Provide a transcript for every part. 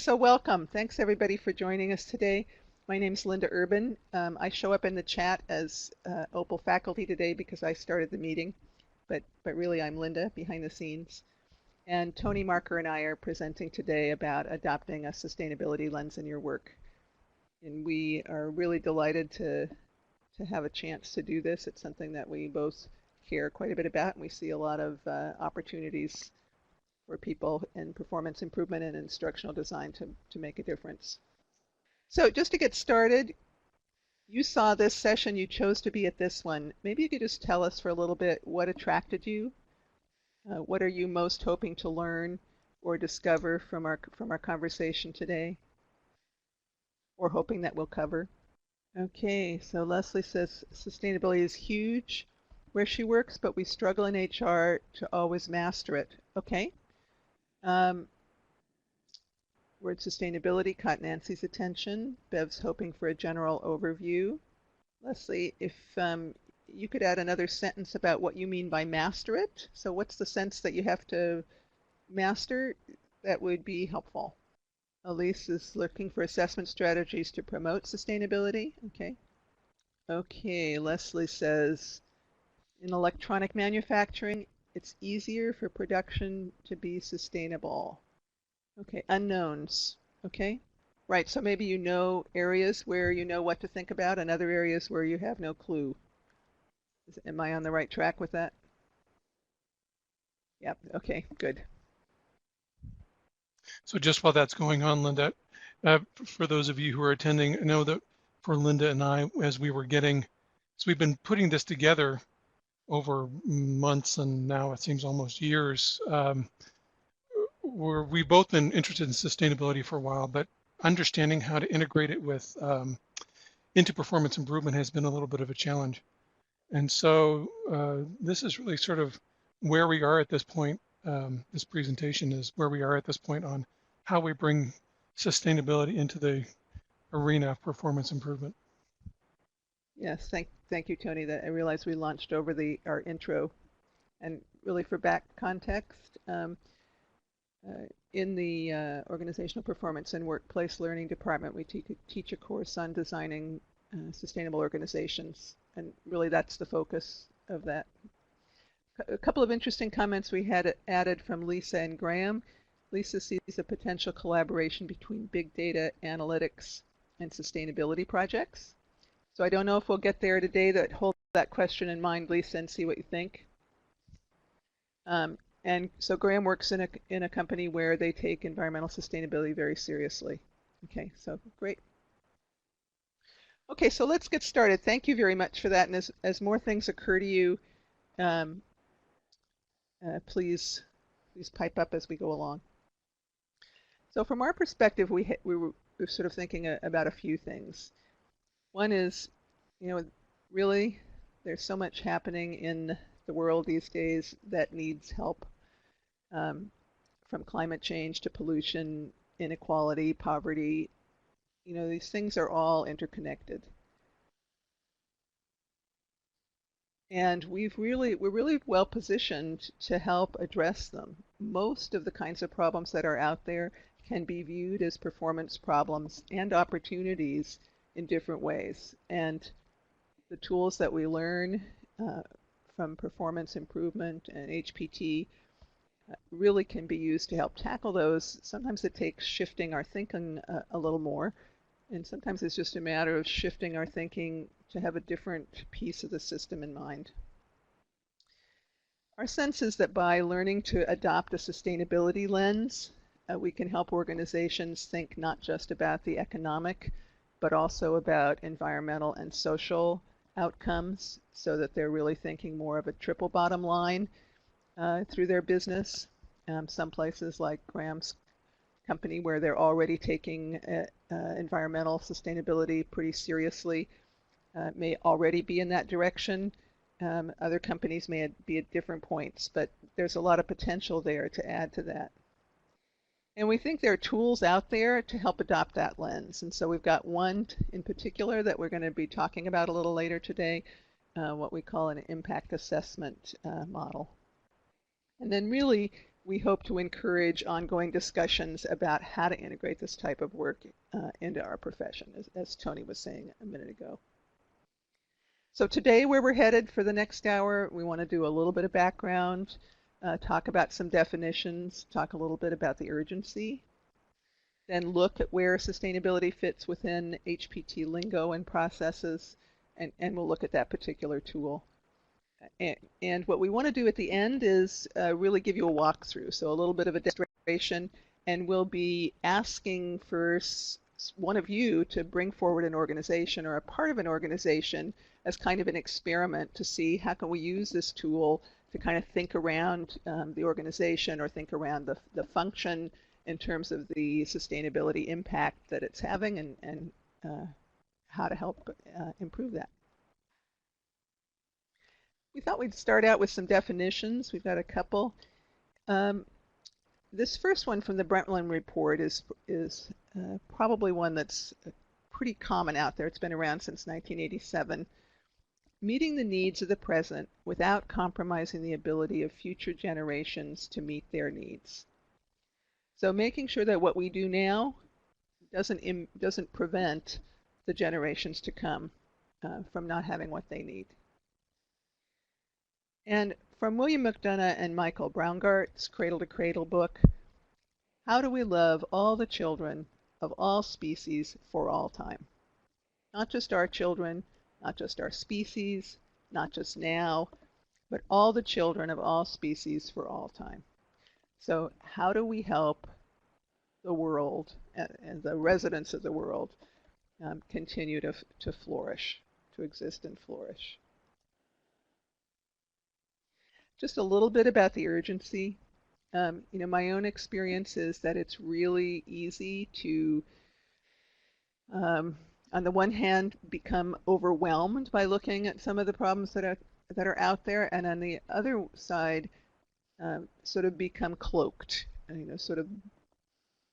So welcome. Thanks everybody for joining us today. My name is Linda Urban. I show up in the chat as OPWL faculty today because I started the meeting, but really I'm Linda behind the scenes. And Tony Marker and I are presenting today about adopting a sustainability lens in your work. And we are really delighted to have a chance to do this. It's something that we both care quite a bit about, and we see a lot of opportunities for people in performance improvement and instructional design to make a difference. So just to get started, you saw this session, you chose to be at this one. Maybe you could just tell us for a little bit what attracted you. What are you most hoping to learn or discover from our conversation today, or hoping that we'll cover? Okay, so Leslie says sustainability is huge where she works, but we struggle in HR to always master it. Okay. Word sustainability caught Nancy's attention. Bev's hoping for a general overview. Leslie, if you could add another sentence about what you mean by master it. So what's the sense that you have to master? That would be helpful. Elise is looking for assessment strategies to promote sustainability. Okay. Okay, Leslie says, in electronic manufacturing, it's easier for production to be sustainable. Okay, unknowns. Okay, right, so maybe you know areas where you know what to think about and other areas where you have no clue. Am I on the right track with that? Yep, okay, good. So just while that's going on, Linda, for those of you who are attending, I know that for Linda and I, as we were getting, so we've been putting this together over months and now it seems almost years. We've both been interested in sustainability for a while, but understanding how to integrate it with into performance improvement has been a little bit of a challenge. And so this is really sort of where we are at this point. This presentation is where we are at this point on how we bring sustainability into the arena of performance improvement. Yes, thank you, Tony. That I realized we launched over our intro, and really for back context, in the organizational performance and workplace learning department, we teach a course on designing sustainable organizations, and really that's the focus of that. A couple of interesting comments we had added from Lisa and Graham. Lisa sees a potential collaboration between big data analytics and sustainability projects. So I don't know if we'll get there today. Hold that question in mind, Lisa, and see what you think. And so Graham works in a company where they take environmental sustainability very seriously. Okay, so great. Okay, so let's get started. Thank you very much for that. And as more things occur to you, please pipe up as we go along. So from our perspective, we were sort of thinking about a few things. One is, really, there's so much happening in the world these days that needs help, from climate change to pollution, inequality, poverty. These things are all interconnected. And we're really well positioned to help address them. Most of the kinds of problems that are out there can be viewed as performance problems and opportunities in different ways. And the tools that we learn from performance improvement and HPT really can be used to help tackle those. Sometimes it takes shifting our thinking a little more, and sometimes it's just a matter of shifting our thinking to have a different piece of the system in mind. Our sense is that by learning to adopt a sustainability lens, we can help organizations think not just about the economic, but also about environmental and social outcomes, so that they're really thinking more of a triple bottom line through their business. Some places like Graham's company, where they're already taking environmental sustainability pretty seriously, may already be in that direction. Other companies may be at different points, but there's a lot of potential there to add to that. And we think there are tools out there to help adopt that lens. And so we've got one in particular that we're going to be talking about a little later today, what we call an impact assessment model. And then really, we hope to encourage ongoing discussions about how to integrate this type of work into our profession, as Tony was saying a minute ago. So today, where we're headed for the next hour, we want to do a little bit of background, talk about some definitions, talk a little bit about the urgency, then look at where sustainability fits within HPT lingo and processes, and we'll look at that particular tool. And what we want to do at the end is really give you a walkthrough, so a little bit of a demonstration, and we'll be asking for one of you to bring forward an organization or a part of an organization as kind of an experiment to see how can we use this tool to kind of think around the organization or think around the function in terms of the sustainability impact that it's having and how to help improve that. We thought we'd start out with some definitions. We've got a couple. This first one from the Brundtland report is probably one that's pretty common out there. It's been around since 1987. Meeting the needs of the present without compromising the ability of future generations to meet their needs. So making sure that what we do now doesn't prevent the generations to come from not having what they need. And from William McDonough and Michael Braungart's Cradle to Cradle book, how do we love all the children of all species for all time? Not just our children, not just our species, not just now, but all the children of all species for all time. So how do we help the world and the residents of the world continue to flourish, to exist and flourish? Just a little bit about the urgency. My own experience is that it's really easy to, on the one hand, become overwhelmed by looking at some of the problems that are out there, and on the other side, sort of become cloaked, sort of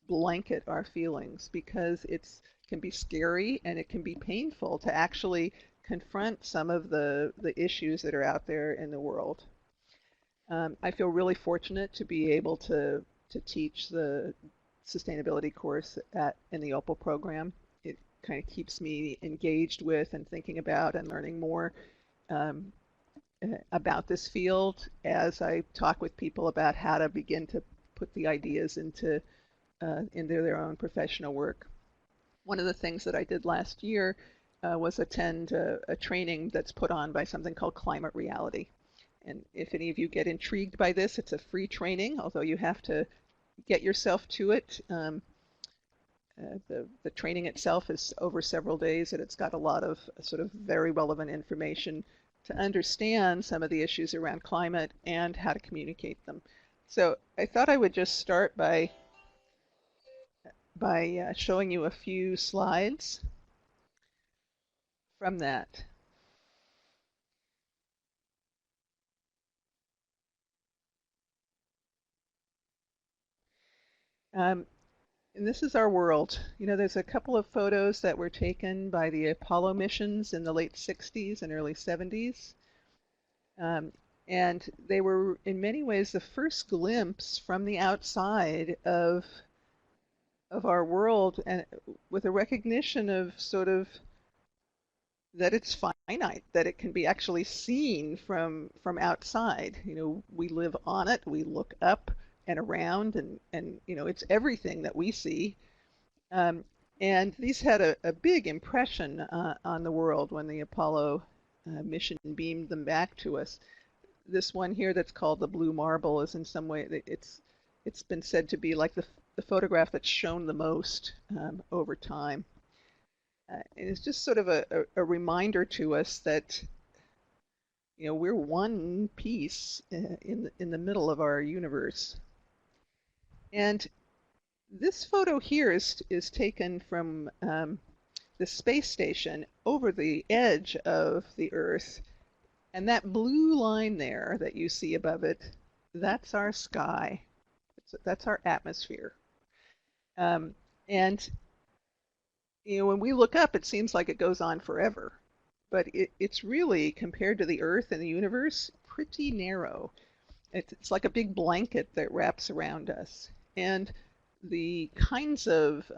blanket our feelings, because it can be scary and it can be painful to actually confront some of the issues that are out there in the world. I feel really fortunate to be able to teach the sustainability course in the OPWL program. It kind of keeps me engaged with and thinking about and learning more about this field as I talk with people about how to begin to put the ideas into their own professional work. One of the things that I did last year was attend a training that's put on by something called Climate Reality. And if any of you get intrigued by this, it's a free training, although you have to get yourself to it. The training itself is over several days, and it's got a lot of sort of very relevant information to understand some of the issues around climate and how to communicate them. So I thought I would just start by showing you a few slides from that. And this is our world. There's a couple of photos that were taken by the Apollo missions in the late 60s and early 70s. And they were, in many ways, the first glimpse from the outside of our world, and with a recognition of sort of that it's finite, that it can be actually seen from outside. We live on it, we look up and around, and it's everything that we see. And these had a big impression on the world when the Apollo mission beamed them back to us. This one here that's called the blue marble is in some way, it's been said to be like the photograph that's shown the most over time. And it's just sort of a reminder to us that we're one piece in the middle of our universe. And this photo here is taken from the space station over the edge of the Earth. And that blue line there that you see above it, that's our sky. That's our atmosphere. And when we look up, it seems like it goes on forever. But it's really, compared to the Earth and the universe, pretty narrow. It's like a big blanket that wraps around us. And the kinds of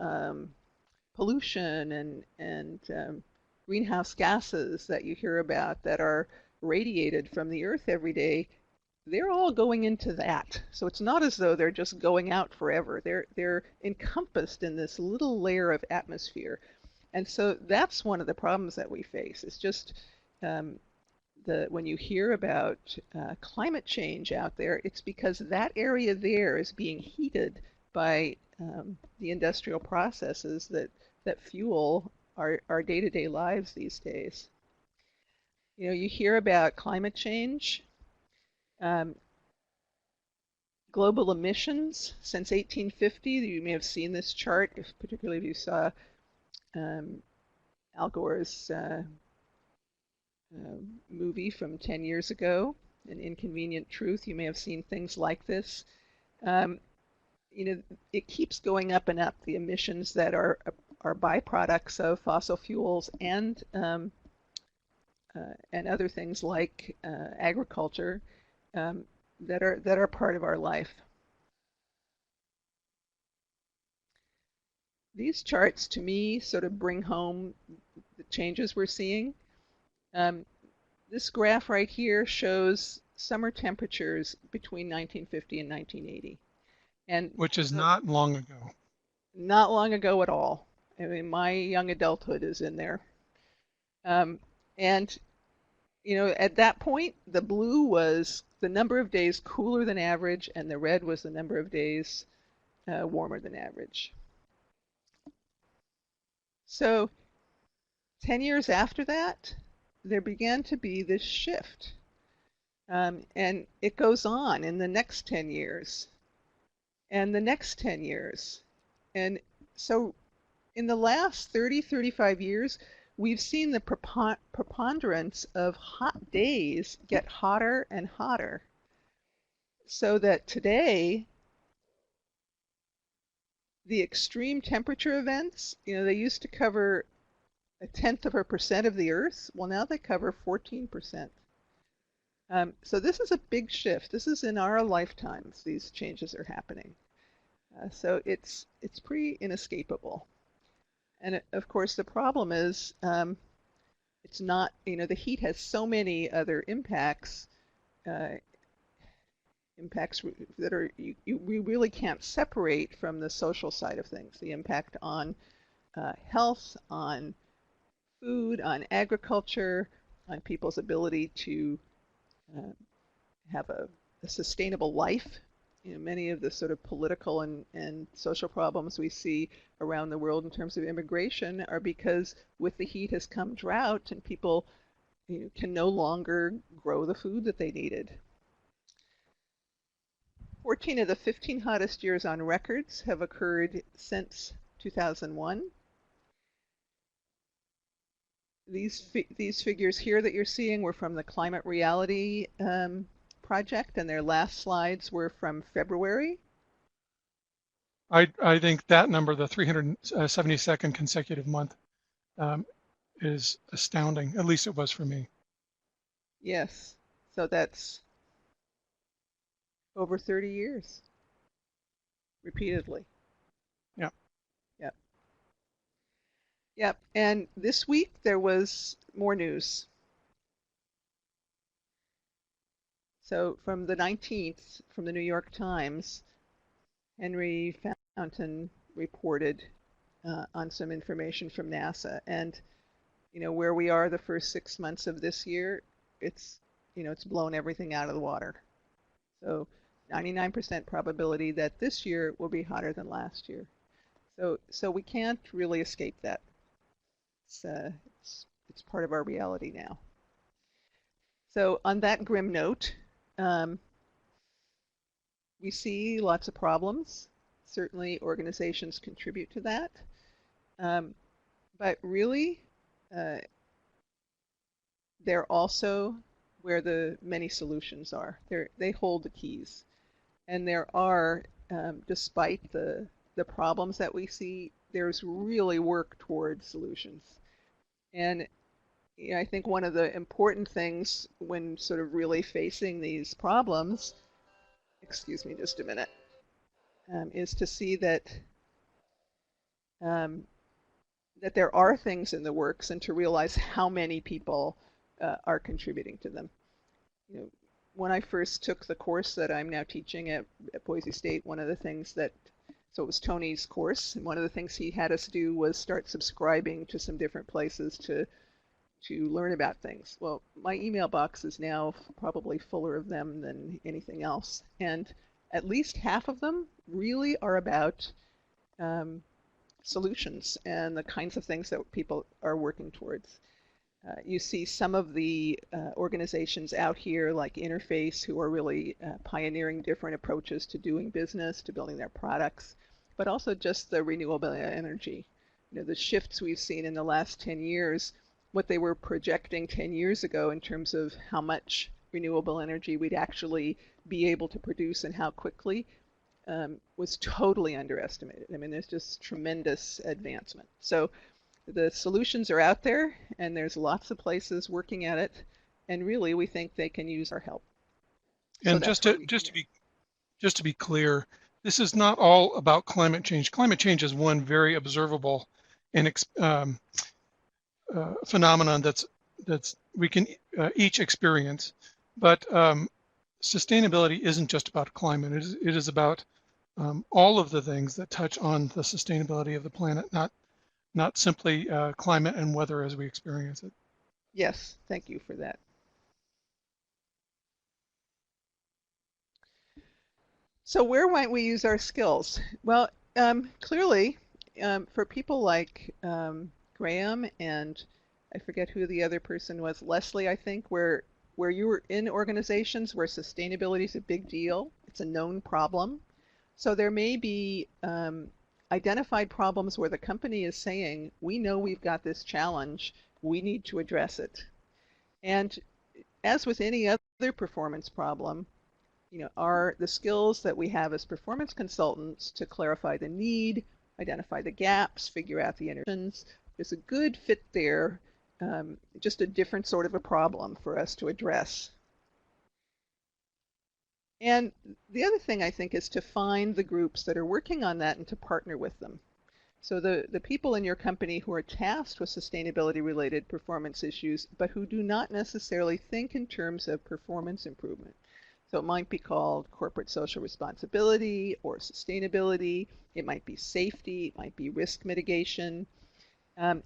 pollution and greenhouse gases that you hear about that are radiated from the Earth every day, they're all going into that. So it's not as though they're just going out forever. They're encompassed in this little layer of atmosphere. And so that's one of the problems that we face. It's just um, when you hear about climate change out there, it's because that area there is being heated by the industrial processes that fuel our day-to-day lives these days. You know, you hear about climate change, um, global emissions since 1850. You may have seen this chart, particularly if you saw um, Al Gore's movie from 10 years ago, An Inconvenient Truth. You may have seen things like this. Um, you know, it keeps going up and up, the emissions that are byproducts of fossil fuels and other things like agriculture um, that are part of our life. These charts, to me, sort of bring home the changes we're seeing. Um, this graph right here shows summer temperatures between 1950 and 1980. And Which is not long ago. not long ago at all. I mean, my young adulthood is in there. Um, and, you know, at that point, the blue was the number of days cooler than average, and the red was the number of days warmer than average. So 10 years after that, there began to be this shift. And it goes on in the next 10 years and the next 10 years. And so in the last 30, 35 years, we've seen the preponderance of hot days get hotter and hotter. So that today, the extreme temperature events, you know, they used to cover 0.1% of the Earth. Well, now they cover 14%. So this is a big shift. This is in our lifetimes. These changes are happening. So it's pretty inescapable. And of course, the problem is it's not, you know, the heat has so many other impacts, uh, impacts that are we really can't separate from the social side of things. The impact on health, on food, on agriculture, on people's ability to uh, have a sustainable life. You know, many of the sort of political and social problems we see around the world in terms of immigration are because with the heat has come drought and people, you know, can no longer grow the food that they needed. 14 of the 15 hottest years on records have occurred since 2001. These figures here that you're seeing were from the Climate Reality project, and their last slides were from February. I think that number, the 372nd consecutive month, is astounding. At least it was for me. Yes, so that's over 30 years, repeatedly. Yeah. Yep. Yep. And this week there was more news. So from the 19th, from the New York Times, Henry Fountain reported on some information from NASA. And, you know, where we are the first 6 months of this year, it's, you know, it's blown everything out of the water. So 99% probability that this year will be hotter than last year. So we can't really escape that. It's part of our reality now. So on that grim note, we see lots of problems. Certainly organizations contribute to that. But really, they're also where the many solutions are. They hold the keys. And there are, despite the problems that we see, there's really work towards solutions. And you know, I think one of the important things when sort of really facing these problems excuse me just a minute, is to see that um, that there are things in the works and to realize how many people are contributing to them. You know, when I first took the course that I'm now teaching at Boise State, one of the things that, so it was Tony's course, and one of the things he had us do was start subscribing to some different places to learn about things. Well, my email box is now probably fuller of them than anything else, and at least half of them really are about um, solutions and the kinds of things that people are working towards. You see some of the organizations out here like Interface who are really pioneering different approaches to doing business, to building their products, but also just the renewable energy. You know, the shifts we've seen in the last 10 years, what they were projecting 10 years ago in terms of how much renewable energy we'd actually be able to produce and how quickly, was totally underestimated. I mean, there's just tremendous advancement. So the solutions are out there, and there's lots of places working at it, and really we think they can use our help. So And that's just where to we just come to in. be just to be clear, this is not all about climate change. Climate change is one very observable and phenomenon that's we can each experience. But sustainability isn't just about climate. It is about all of the things that touch on the sustainability of the planet, not simply climate and weather as we experience it. Yes, thank you for that. So where might we use our skills? Well, clearly, for people like Graham and I forget who the other person was, Leslie, I think, where you were in organizations where sustainability is a big deal, it's a known problem. So there may be identified problems where the company is saying, we know we've got this challenge, we need to address it. And as with any other performance problem, you know, are the skills that we have as performance consultants to clarify the need, identify the gaps, figure out the interventions. There's a good fit there, just a different sort of a problem for us to address. And the other thing I think is to find the groups that are working on that and to partner with them. So the people in your company who are tasked with sustainability related performance issues, but who do not necessarily think in terms of performance improvement. So it might be called corporate social responsibility or sustainability. It might be safety. It might be risk mitigation.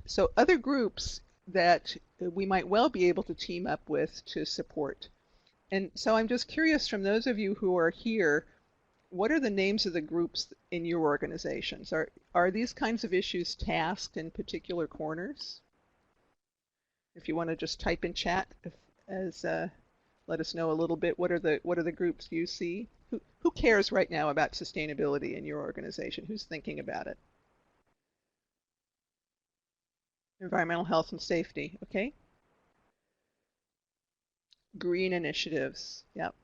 So other groups that we might well be able to team up with to support. And so I'm just curious from those of you who are here, what are the names of the groups in your organizations? Are these kinds of issues tasked in particular corners? If you want to just type in chat as let us know a little bit, what are the groups you see? Who cares right now about sustainability in your organization? Who's thinking about it? Environmental health and safety, okay? Green initiatives, yep.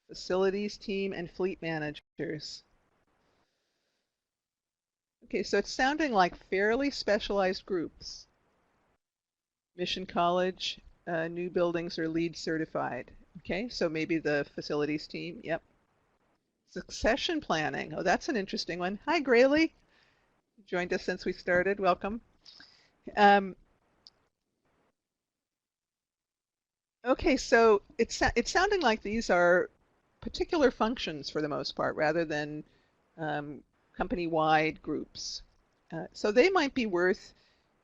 Facilities team and fleet managers. Okay, so it's sounding like fairly specialized groups. Mission College, new buildings are LEED certified. Okay, so maybe the facilities team, yep. Succession planning, oh, that's an interesting one. Hi, Grayley. Joined us since we started, welcome. Um, okay, so it's sounding like these are particular functions for the most part, rather than company-wide groups. So they might be worth,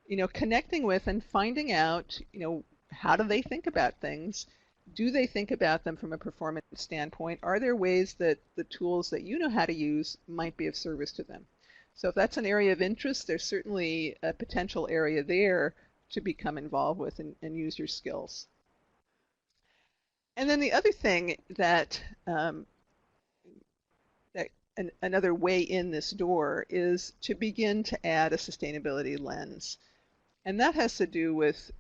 you know, connecting with and finding out, you know, how do they think about things? Do they think about them from a performance standpoint? Are there ways that the tools that you know how to use might be of service to them? So if that's an area of interest, there's certainly a potential area there to become involved with and use your skills. And then the other thing that that another way in this door is to begin to add a sustainability lens. And that has to do with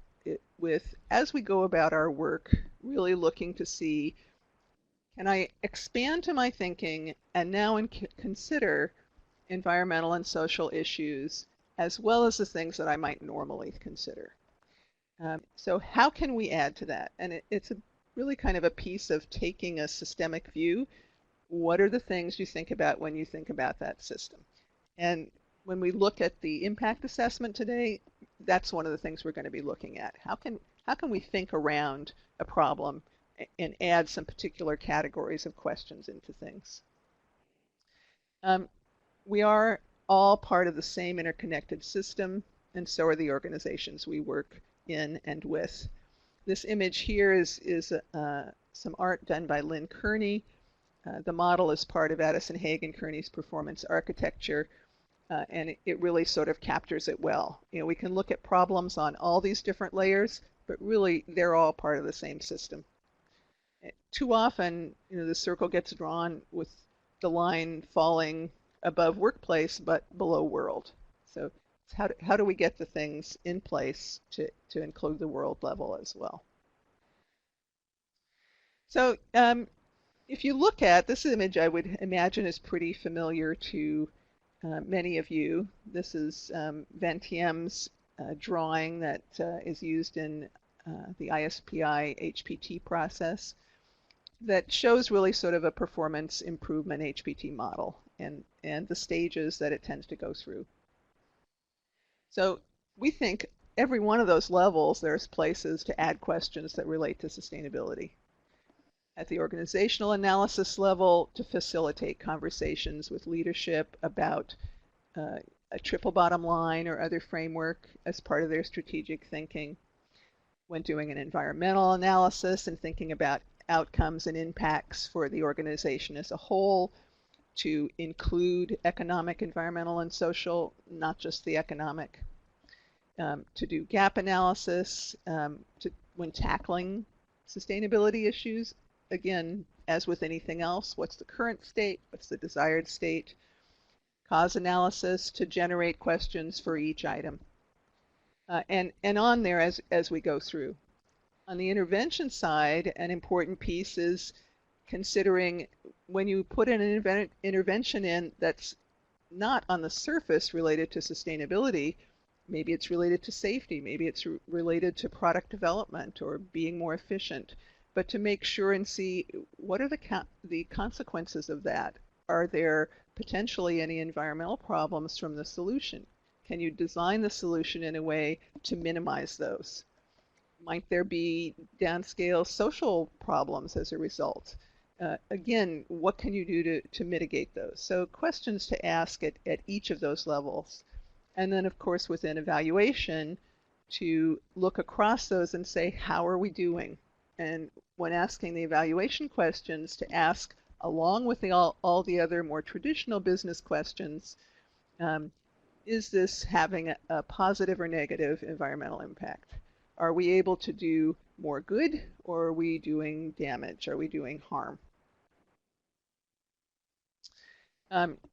as we go about our work, really looking to see, can I expand to my thinking and now consider environmental and social issues as well as the things that I might normally consider. So how can we add to that? And it's really kind of a piece of taking a systemic view. What are the things you think about when you think about that system? And when we look at the impact assessment today, that's one of the things we're going to be looking at. How can we think around a problem and add some particular categories of questions into things? Um, we are all part of the same interconnected system, and so are the organizations we work in and with. This image here is some art done by Lynn Kearney. The model is part of Addison Hagen Kearney's performance architecture, and it really sort of captures it well. We can look at problems on all these different layers, but really they're all part of the same system. Too often, the circle gets drawn with the line falling above workplace but below world. So how do we get the things in place to include the world level as well? So if you look at this image, I would imagine is pretty familiar to many of you. This is Van Thiem's drawing that is used in the ISPI HPT process that shows really sort of a performance improvement HPT model and the stages that it tends to go through. So we think every one of those levels, there's places to add questions that relate to sustainability. At the organizational analysis level, to facilitate conversations with leadership about a triple bottom line or other framework as part of their strategic thinking. When doing an environmental analysis and thinking about outcomes and impacts for the organization as a whole, to include economic, environmental, and social, not just the economic. To do gap analysis, when tackling sustainability issues, again, as with anything else, what's the current state, what's the desired state, cause analysis to generate questions for each item, and on there as we go through. On the intervention side, an important piece is considering when you put in an intervention in that's not on the surface related to sustainability, maybe it's related to safety, maybe it's related to product development or being more efficient, but to make sure and see what are the consequences of that. Are there potentially any environmental problems from the solution? Can you design the solution in a way to minimize those? Might there be downscale social problems as a result? Again, what can you do to mitigate those? So questions to ask at each of those levels. And then, of course, within evaluation, to look across those and say, how are we doing? And when asking the evaluation questions, to ask along with all the other more traditional business questions, is this having a positive or negative environmental impact? Are we able to do more good, or are we doing damage? Are we doing harm?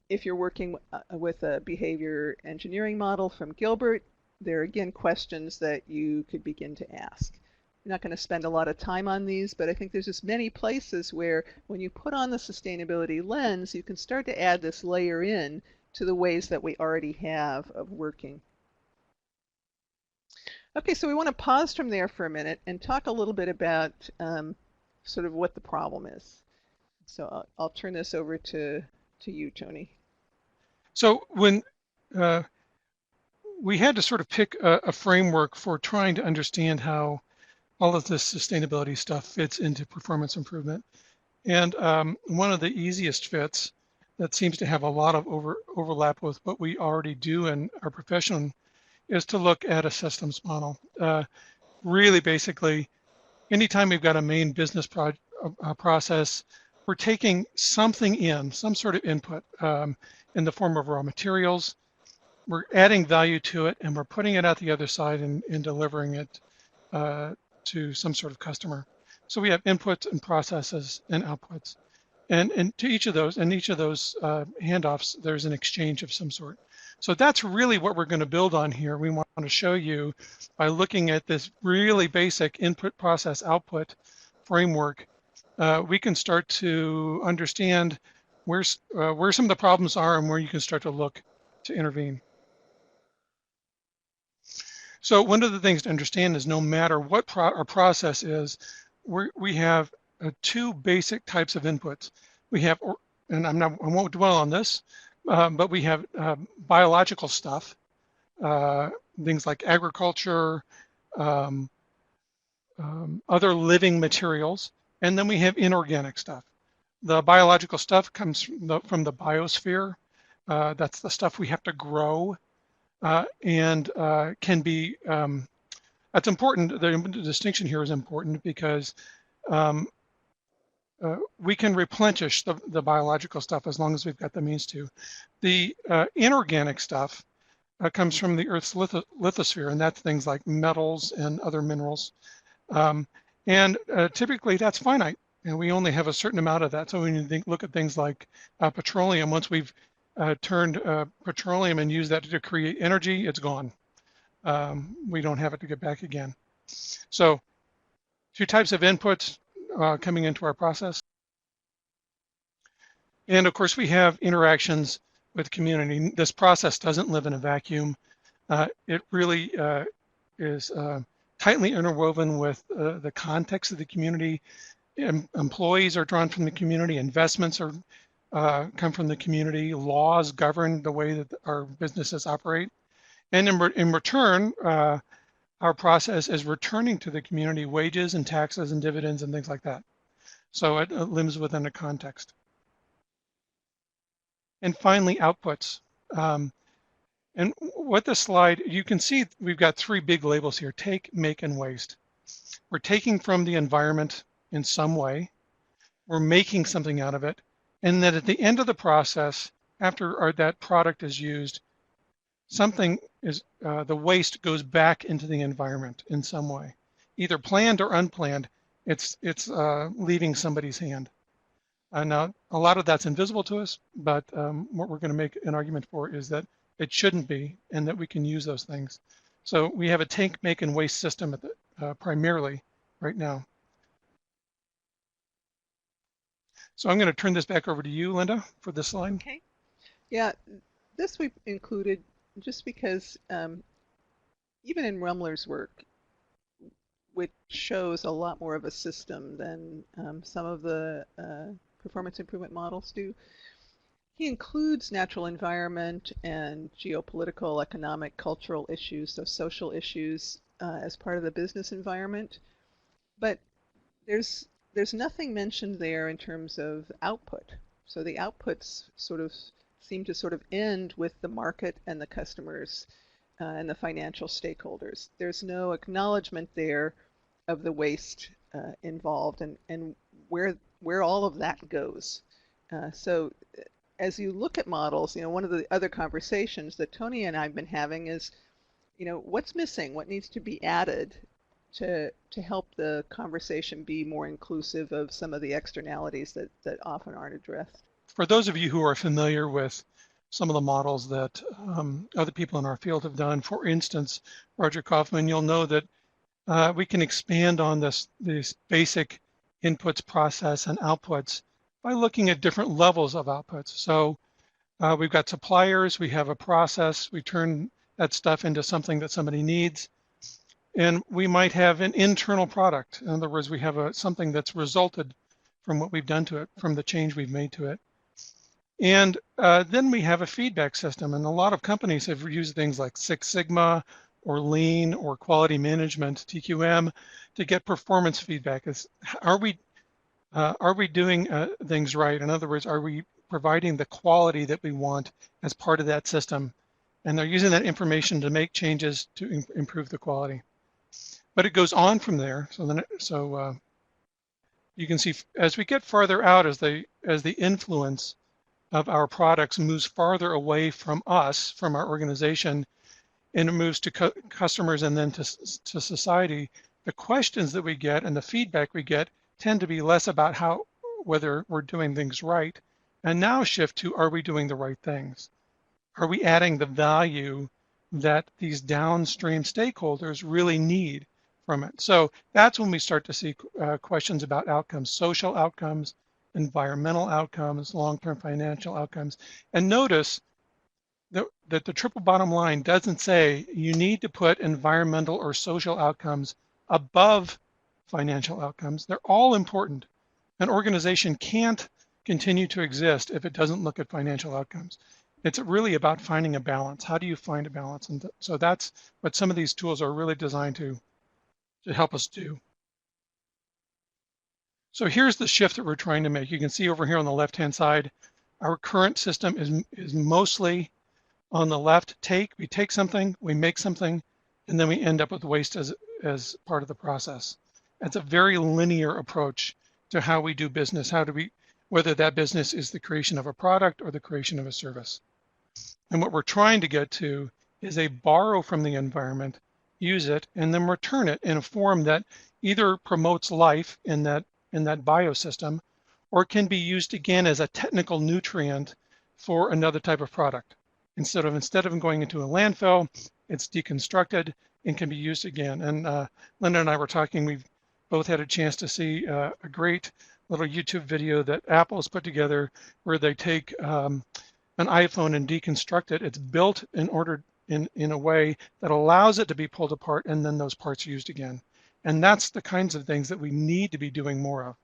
If you're working with a behavior engineering model from Gilbert, there are again questions that you could begin to ask. I'm not going to spend a lot of time on these, but I think there's just many places where when you put on the sustainability lens, you can start to add this layer in to the ways that we already have of working. Okay, so we want to pause from there for a minute and talk a little bit about sort of what the problem is. So I'll turn this over to you, Tony. So when we had to sort of pick a framework for trying to understand how all of this sustainability stuff fits into performance improvement. And one of the easiest fits that seems to have a lot of overlap with what we already do in our profession is to look at a systems model. Really basically, anytime we've got a main business process, we're taking something in, some sort of input in the form of raw materials, we're adding value to it, and we're putting it out the other side and delivering it to some sort of customer. So we have inputs and processes and outputs. And to each of those, handoffs, there's an exchange of some sort. So that's really what we're going to build on here. We want to show you by looking at this really basic input, process, output framework, we can start to understand where some of the problems are and where you can start to look to intervene. So one of the things to understand is no matter what our process is, we have two basic types of inputs. We have, and I won't dwell on this, but we have biological stuff, things like agriculture, um, other living materials, and then we have inorganic stuff. The biological stuff comes from the biosphere. That's the stuff we have to grow and can be, that's important. The distinction here is important because um, we can replenish the biological stuff as long as we've got the means to. The inorganic stuff comes from the Earth's lithosphere, and that's things like metals and other minerals. Um, and typically that's finite, and we only have a certain amount of that. So when you look at things like petroleum, once we've turned petroleum and used that to create energy, it's gone. We don't have it to get back again. So two types of inputs coming into our process. And of course, we have interactions with community. This process doesn't live in a vacuum. It really is tightly interwoven with the context of the community. Employees are drawn from the community. Investments are come from the community. Laws govern the way that our businesses operate. And in return, our process is returning to the community wages and taxes and dividends and things like that. So it lives within a context. And finally, outputs. And what this slide, you can see we've got three big labels here: take, make, and waste. We're taking from the environment in some way, we're making something out of it, and then at the end of the process, after that product is used, something is, the waste goes back into the environment in some way. Either planned or unplanned, it's leaving somebody's hand. Now, a lot of that's invisible to us, but what we're going to make an argument for is that it shouldn't be, and that we can use those things. So we have a take, make, and waste system at the, primarily right now. So I'm going to turn this back over to you, Linda, for this slide. Okay. Yeah, this we've included just because even in Rumler's work, which shows a lot more of a system than some of the performance improvement models do, he includes natural environment and geopolitical, economic, cultural issues, so social issues as part of the business environment. But there's nothing mentioned there in terms of output. So the outputs sort of seem to sort of end with the market and the customers and the financial stakeholders. There's no acknowledgement there of the waste involved and where all of that goes. So as you look at models, one of the other conversations that Tony and I have been having is, what's missing? What needs to be added to help the conversation be more inclusive of some of the externalities that often aren't addressed? For those of you who are familiar with some of the models that other people in our field have done, for instance, Roger Kaufman, you'll know that we can expand on this basic inputs, process, and outputs by looking at different levels of outputs. So we've got suppliers, we have a process, we turn that stuff into something that somebody needs, and we might have an internal product. In other words, we have something that's resulted from what we've done to it, from the change we've made to it. And then we have a feedback system, and a lot of companies have used things like Six Sigma or Lean or quality management, TQM, to get performance feedback. Are we doing things right? In other words, are we providing the quality that we want as part of that system? And they're using that information to make changes to improve the quality. But it goes on from there. So you can see as we get farther out, as the influence of our products moves farther away from us, from our organization, and it moves to customers and then to society, the questions that we get and the feedback we get tend to be less about whether we're doing things right, and now shift to, are we doing the right things? Are we adding the value that these downstream stakeholders really need from it? So that's when we start to see questions about outcomes, social outcomes, environmental outcomes, long-term financial outcomes. And notice that the triple bottom line doesn't say you need to put environmental or social outcomes above financial outcomes. They're all important. An organization can't continue to exist if it doesn't look at financial outcomes. It's really about finding a balance. How do you find a balance? And so that's what some of these tools are really designed to help us do. So here's the shift that we're trying to make. You can see over here on the left-hand side, our current system is mostly on the left. We take something, we make something, and then we end up with waste as part of the process. It's a very linear approach to how we do business. Whether that business is the creation of a product or the creation of a service. And what we're trying to get to is a borrow from the environment, use it, and then return it in a form that either promotes life in that biosystem, or can be used again as a technical nutrient for another type of product. Instead of going into a landfill, it's deconstructed and can be used again. And Linda and I were talking, we've both had a chance to see a great little YouTube video that Apple has put together where they take an iPhone and deconstruct it. It's built in a way that allows it to be pulled apart, and then those parts are used again. And that's the kinds of things that we need to be doing more of.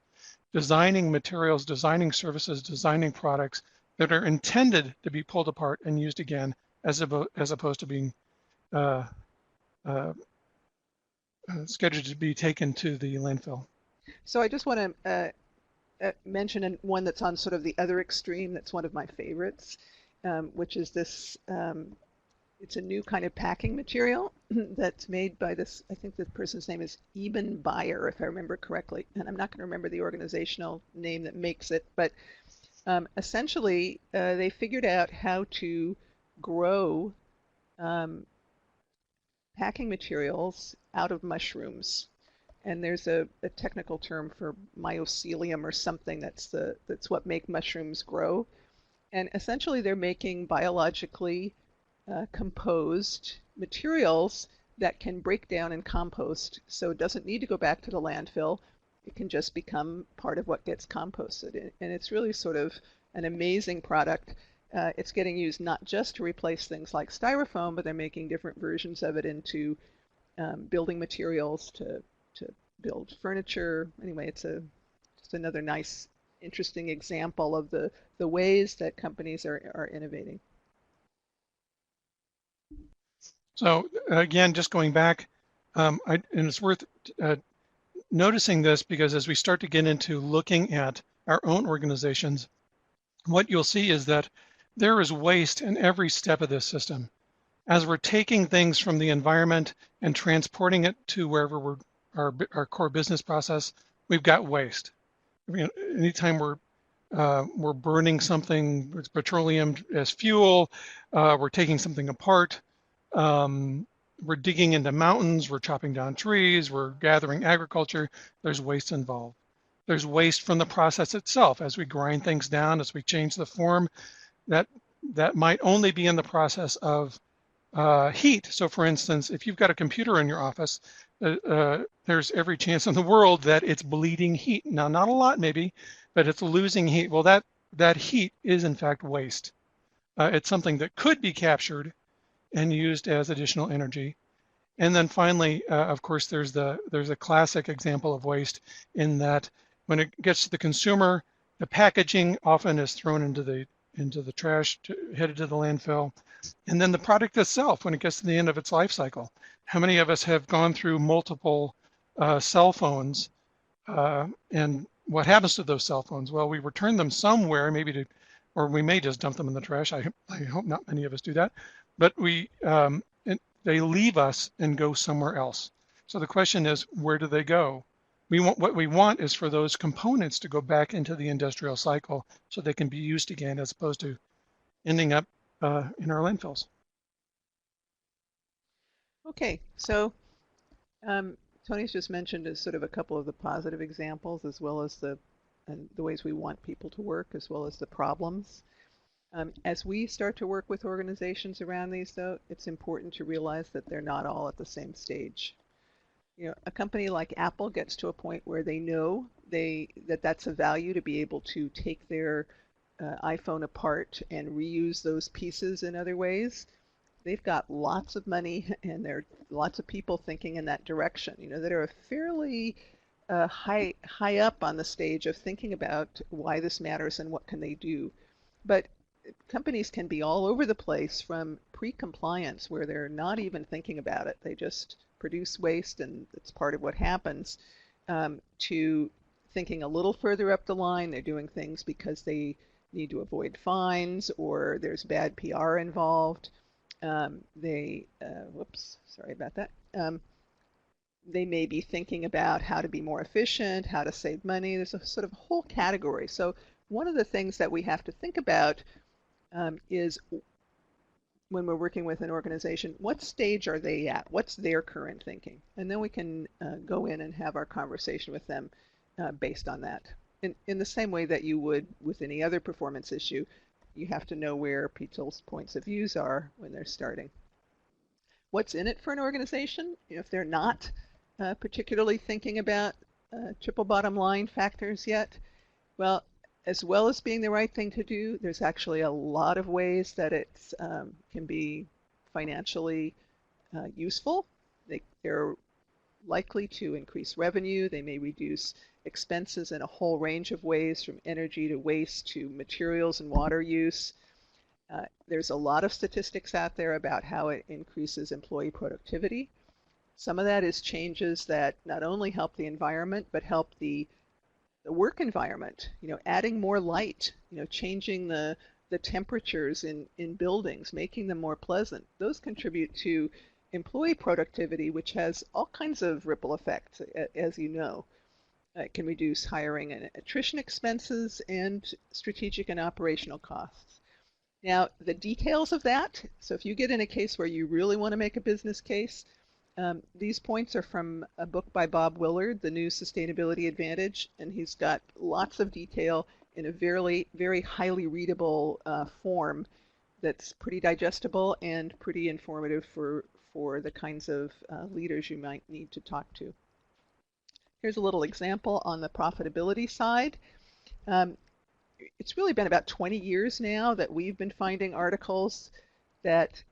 Designing materials, designing services, designing products that are intended to be pulled apart and used again, as opposed to being scheduled to be taken to the landfill. So I just want to mention one that's on sort of the other extreme. That's one of my favorites, which is this. It's a new kind of packing material that's made by this, I think the person's name is Eben Bayer, if I remember correctly, and I'm not going to remember the organizational name that makes it, but essentially they figured out how to grow packing materials out of mushrooms. And there's a technical term for mycelium or something that's what make mushrooms grow. And essentially they're making biologically composed materials that can break down and compost. So it doesn't need to go back to the landfill. It can just become part of what gets composted. And it's really sort of an amazing product. It's getting used not just to replace things like styrofoam, but they're making different versions of it into building materials to build furniture. Anyway, it's just another nice, interesting example of the ways that companies are innovating. So again, just going back, and it's worth noticing this because as we start to get into looking at our own organizations, what you'll see is that there is waste in every step of this system. As we're taking things from the environment and transporting it to wherever our core business process, we've got waste. I mean, anytime we're burning something, it's petroleum as fuel, we're taking something apart, we're digging into mountains, we're chopping down trees, we're gathering agriculture, there's waste involved. There's waste from the process itself as we grind things down, as we change the form, that might only be in the process of heat. So for instance, if you've got a computer in your office, there's every chance in the world that it's bleeding heat. Now, not a lot maybe, but it's losing heat. Well, that heat is in fact waste. It's something that could be captured and used as additional energy. And then finally, of course, there's a classic example of waste in that when it gets to the consumer, the packaging often is thrown into the trash, headed to the landfill. And then the product itself, when it gets to the end of its life cycle. How many of us have gone through multiple cell phones, and what happens to those cell phones? Well, we return them somewhere, or we may just dump them in the trash. I hope not many of us do that, but they leave us and go somewhere else. So the question is, where do they go? What we want is for those components to go back into the industrial cycle so they can be used again, as opposed to ending up in our landfills. Okay, so Tony's just mentioned as sort of a couple of the positive examples, as well as the ways we want people to work, as well as the problems. As we start to work with organizations around these, though, it's important to realize that they're not all at the same stage. You know, a company like Apple gets to a point where they know that's a value to be able to take their iPhone apart and reuse those pieces in other ways. They've got lots of money and there are lots of people thinking in that direction, you know, that are a fairly high up on the stage of thinking about why this matters and what can they do. But companies can be all over the place, from pre-compliance, where they're not even thinking about it. They just produce waste and it's part of what happens, to thinking a little further up the line. They're doing things because they need to avoid fines or there's bad PR involved. Whoops, sorry about that. They may be thinking about how to be more efficient, how to save money. There's a sort of whole category. So one of the things that we have to think about is, when we're working with an organization, what stage are they at? What's their current thinking? And then we can go in and have our conversation with them based on that. In the same way that you would with any other performance issue, you have to know where people's points of views are when they're starting. What's in it for an organization? If they're not particularly thinking about triple bottom line factors yet, well as being the right thing to do, there's actually a lot of ways that it can be financially useful. They're likely to increase revenue. They may reduce expenses in a whole range of ways, from energy to waste to materials and water use. There's a lot of statistics out there about how it increases employee productivity. Some of that is changes that not only help the environment, but help the work environment, adding more light, changing the temperatures in buildings, making them more pleasant. Those contribute to employee productivity, which has all kinds of ripple effects, as you know. It can reduce hiring and attrition expenses and strategic and operational costs. Now, the details of that, so if you get in a case where you really want to make a business case, these points are from a book by Bob Willard, The New Sustainability Advantage, and he's got lots of detail in a very, very highly readable form that's pretty digestible and pretty informative for the kinds of leaders you might need to talk to. Here's a little example on the profitability side. It's really been about 20 years now that we've been finding articles that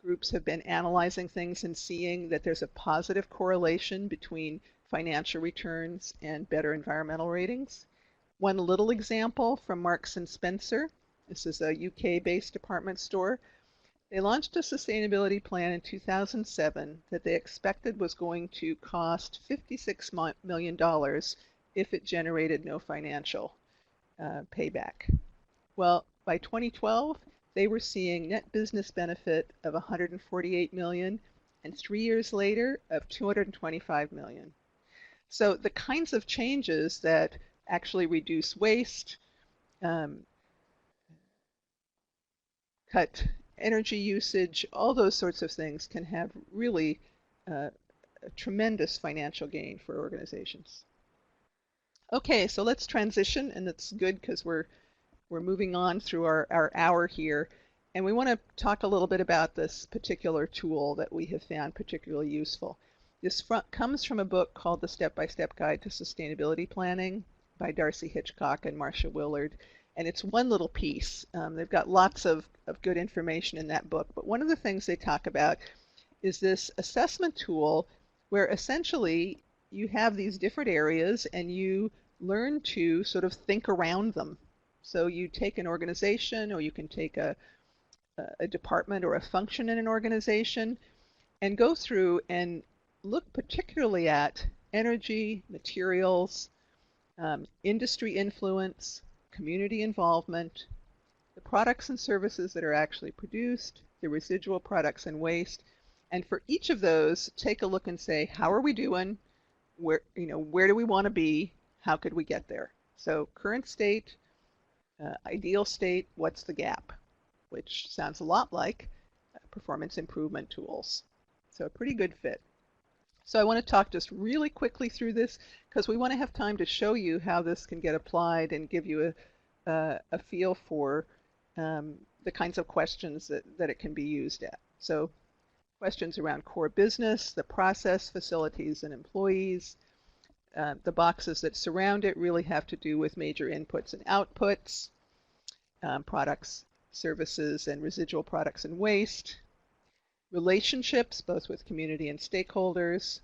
groups have been analyzing things and seeing that there's a positive correlation between financial returns and better environmental ratings. One little example from Marks and Spencer. This is a UK-based department store. They launched a sustainability plan in 2007 that they expected was going to cost $56 million if it generated no financial payback. Well, by 2012, they were seeing net business benefit of 148 million, and 3 years later of 225 million. So the kinds of changes that actually reduce waste, cut energy usage, all those sorts of things can have really a tremendous financial gain for organizations. Okay, so let's transition, and it's good because we're moving on through our hour here, and we want to talk a little bit about this particular tool that we have found particularly useful. This comes from a book called The Step-by-Step Guide to Sustainability Planning by Darcy Hitchcock and Marcia Willard, and it's one little piece. They've got lots of good information in that book, but one of the things they talk about is this assessment tool where essentially you have these different areas and you learn to sort of think around them. So you take an organization, or you can take a department or a function in an organization, and go through and look particularly at energy, materials, industry influence, community involvement, the products and services that are actually produced, the residual products and waste, and for each of those, take a look and say, how are we doing? Where do we want to be? How could we get there? So current state, ideal state, what's the gap? Which sounds a lot like performance improvement tools. So a pretty good fit. So I want to talk just really quickly through this because we want to have time to show you how this can get applied and give you a feel for the kinds of questions that it can be used at. So questions around core business, the process, facilities, and employees. The boxes that surround it really have to do with major inputs and outputs, products, services, and residual products and waste, relationships, both with community and stakeholders,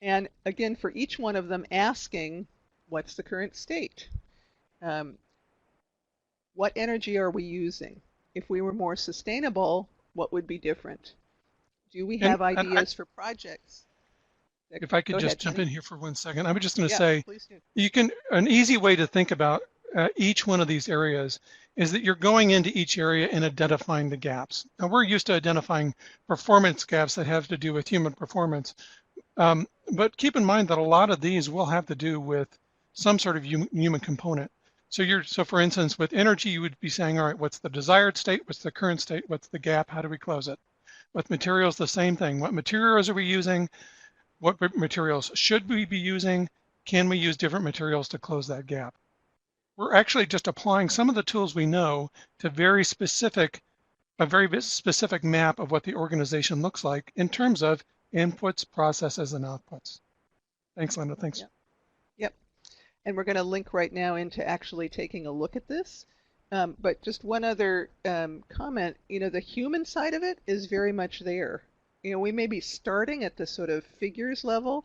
And again, for each one of them, asking, what's the current state? Um, what energy are we using? If we were more sustainable, what would be different? Do we And, have and I, ideas for projects? if I Go could just ahead, jump Tony. in here for 1 second, I was just going to Yeah, say, please do. an easy way to think about each one of these areas is that you're going into each area and identifying the gaps. Now, we're used to identifying performance gaps that have to do with human performance, but keep in mind that a lot of these will have to do with some sort of human component. So for instance, with energy, you would be saying, all right, what's the desired state? What's the current state? What's the gap? How do we close it? With materials, the same thing. What materials are we using? What materials should we be using? Can we use different materials to close that gap? We're actually just applying some of the tools we know to a very specific map of what the organization looks like in terms of inputs, processes, and outputs. Thanks, Linda. Thanks. Yep. Yep. And we're going to link right now into actually taking a look at this. But just one other comment, the human side of it is very much there. We may be starting at the sort of figures level,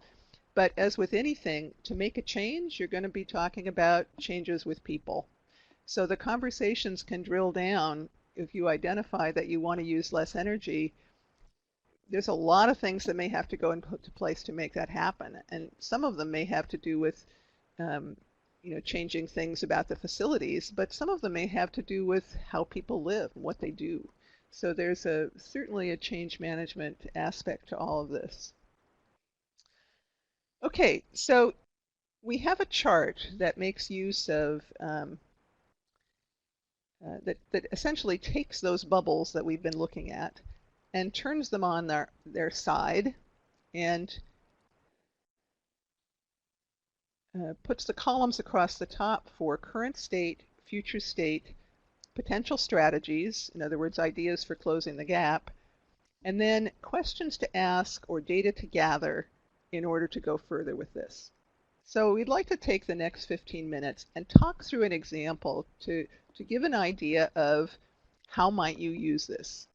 but as with anything, to make a change, you're going to be talking about changes with people. So the conversations can drill down if you identify that you want to use less energy. There's a lot of things that may have to go into place to make that happen. And some of them may have to do with um, changing things about the facilities, but some of them may have to do with how people live and what they do. So there's certainly a change management aspect to all of this. Okay, so we have a chart that makes use of that essentially takes those bubbles that we've been looking at and turns them on their side and puts the columns across the top for current state, future state, potential strategies, in other words, ideas for closing the gap, and then questions to ask or data to gather in order to go further with this. So we'd like to take the next 15 minutes and talk through an example to give an idea of how might you use this.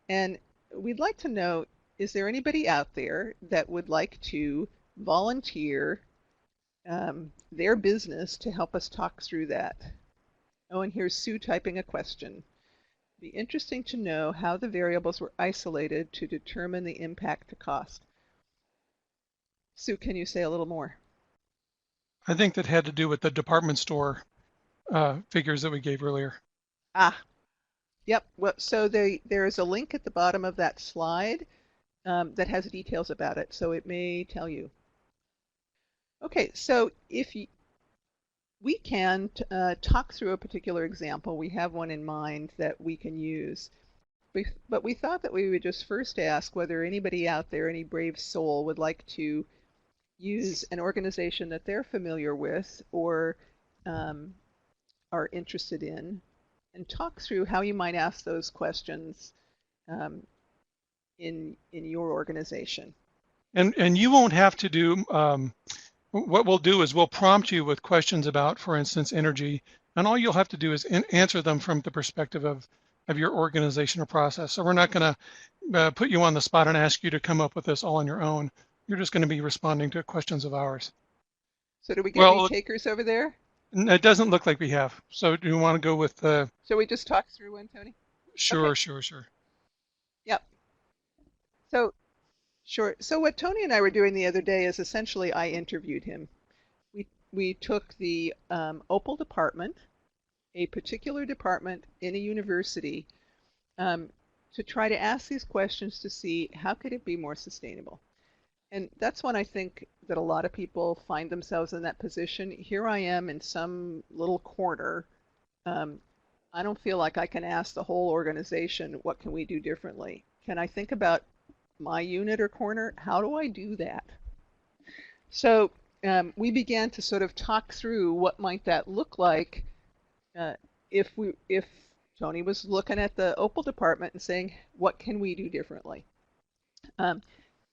And we'd like to know, is there anybody out there that would like to volunteer their business to help us talk through that? Oh, and here's Sue typing a question. Be interesting to know how the variables were isolated to determine the impact to cost. Sue, can you say a little more? I think that had to do with the department store figures that we gave earlier. Ah, yep. Well, so there is a link at the bottom of that slide that has details about it, so it may tell you. Okay, so if we can talk through a particular example, we have one in mind that we can use. But we thought that we would just first ask whether anybody out there, any brave soul, would like to use an organization that they're familiar with or are interested in, and talk through how you might ask those questions in your organization. And you won't have to do, what we'll do is we'll prompt you with questions about, for instance, energy, and all you'll have to do is answer them from the perspective of your organization or process. So we're not going to put you on the spot and ask you to come up with this all on your own. You're just going to be responding to questions of ours. So do we get any Well, takers over there? it doesn't look like we have. So do you want to go with the? Shall we just talk through one, Tony? Okay. Sure, sure, sure. Yep. So sure. So what Tony and I were doing the other day is essentially I interviewed him. We took the OPWL department, a particular department in a university, to try to ask these questions to see how could it be more sustainable. And that's when I think that a lot of people find themselves in that position. Here I am in some little corner. I don't feel like I can ask the whole organization, what can we do differently? Can I think about my unit or corner? How do I do that? So we began to sort of talk through what might that look like if Tony was looking at the OPWL department and saying, what can we do differently?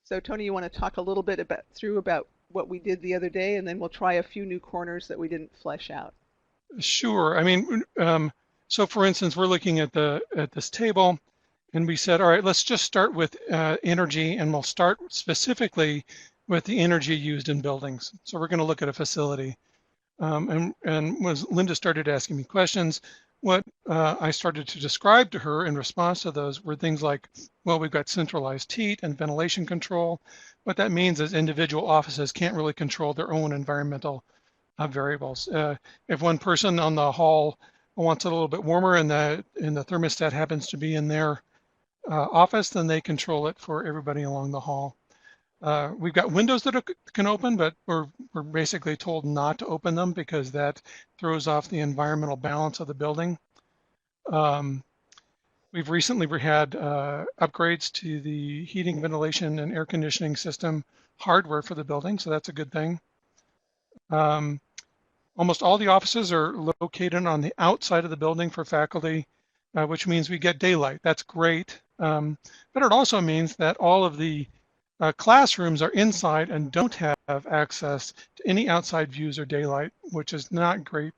So Tony, you want to talk a little bit about what we did the other day, and then we'll try a few new corners that we didn't flesh out. Sure. I mean, so for instance, we're looking at this table, and we said, all right, let's just start with energy, and we'll start specifically with the energy used in buildings. So we're going to look at a facility. And as Linda started asking me questions, what I started to describe to her in response to those were things like, well, we've got centralized heat and ventilation control. What that means is individual offices can't really control their own environmental variables. If one person on the hall wants it a little bit warmer and the thermostat happens to be in their office, then they control it for everybody along the hall. We've got windows that can open, but we're basically told not to open them because that throws off the environmental balance of the building. We've recently had upgrades to the heating, ventilation, and air conditioning system hardware for the building, so that's a good thing. Almost all the offices are located on the outside of the building for faculty, which means we get daylight. That's great, but it also means that all of the classrooms are inside and don't have access to any outside views or daylight, which is not great